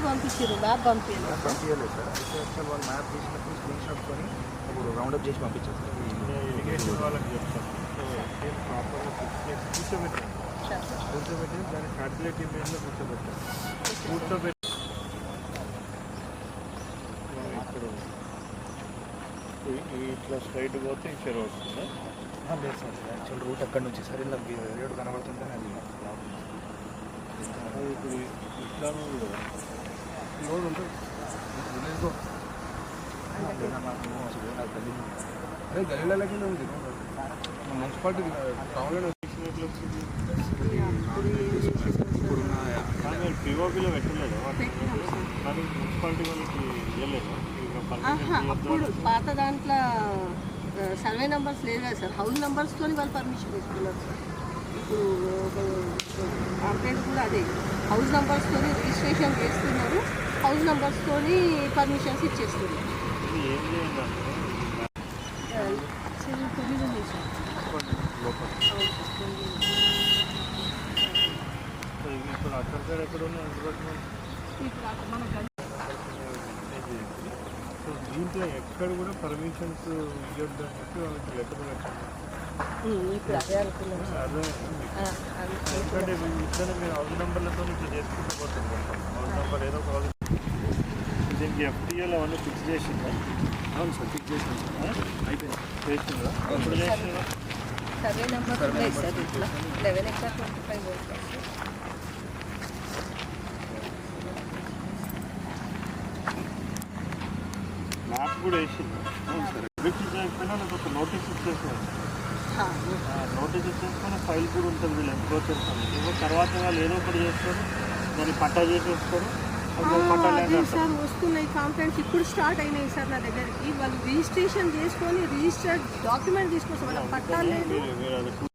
పంపించారు, మ్యాప్ పంపించలేదు పంపించలేదు సార్. అయితే యాక్చువల్ వాళ్ళు మ్యాప్ చేసినప్పుడు స్క్రీన్ షాట్ కొని ఇప్పుడు రౌండప్ చేసి పంపించారు సార్. ఇరిగేషన్ వాళ్ళకి చెప్తాను. సో ప్రాపర్గా ఫిక్స్ చేసి కూర్చోబెట్టాను. కూర్చోబెట్టి దాన్ని శాటిలైట్ ఇమేజ్లో కూర్చోబెట్టాను. కూర్చోబెట్టి ఇక్కడ ఇట్లా స్ట్రైట్ పోతే ఈ చెరువు వస్తుందా? లేదు సార్, యాక్చువల్ రూట్ అక్కడ నుంచి సార్ ఇలా రేటు కనబడుతుంటే అది ఇప్పుడు ఇట్లా రోడ్ ఉంటుంది. అదే గల్లీలకి ఉంది మున్సిపాలిటీ టౌన్లో కానీ పిఓపిలో పెట్టలేదు కానీ మున్సిపాలిటీ వాళ్ళకి ఇవ్వలేదు. అప్పుడు పాత దాంట్లో సర్వే నెంబర్స్ లేదు కదా సార్, హౌస్ నెంబర్స్తో వాళ్ళు పర్మిషన్ తీసుకున్నారు సార్. ఇప్పుడు కంప్లైంట్ కూడా అదే, హౌస్ నెంబర్స్తో రిజిస్ట్రేషన్ చేస్తున్నారు, హౌస్ నెంబర్స్తో పర్మిషన్స్ ఇచ్చేస్తున్నారు. ఏం లేదంటే తొమ్మిది ఉంది సార్. ఇప్పుడు అక్కడ సైడ్ ఎక్కడ ఉన్న డిపార్ట్మెంట్ ఇప్పుడు మన సో దీంట్లో ఎక్కడ కూడా పర్మిషన్స్ ఇవ్వద్దు అని చెప్పి వాళ్ళకి లెటర్ పెట్టండి. ఇప్పుడు అదే అనుకున్నాను. అదే ఎందుకంటే ఇట్లనే మీరు హౌస్ నెంబర్లతో ఇట్లా చేసుకుంటూ పోతుంది. హౌస్ నెంబర్ ఏదో ఒక హౌస్ దీనికి ఎఫ్టీఎల్ అవన్నీ ఫిక్స్ చేసిందా? అవును సార్, ఫిక్స్ చేసాం సార్. అయిపోయింది. చేసిందా? ఎప్పుడు చేసిందా? సర్వే నెంబర్ ఉన్నాయి సార్. ఇట్లా 11/25 మ్యాప్ కూడా వేసింది. అవును సార్. లిఫ్ట్ చేయకపోయినా లేకపోతే నోటీస్ ఇచ్చేసాను. నోటీస్ ఇచ్చేసుకొని ఫైల్ కూడా ఉంటుంది వీళ్ళు ఎంక్రోచర్స్ అని. ఏమో తర్వాత వాళ్ళు ఏదో ఒకటి చేస్తారు, దాన్ని పట్టా చేసేస్తారు. సార్ వస్తున్నాయి కంప్లైంట్స్, ఇప్పుడు స్టార్ట్ అయినాయి సార్ నా దగ్గరికి. వాళ్ళు రిజిస్ట్రేషన్ చేసుకొని రిజిస్టర్డ్ డాక్యుమెంట్ తీసుకొస్తారు, వాళ్ళ పట్టాలు లేదు.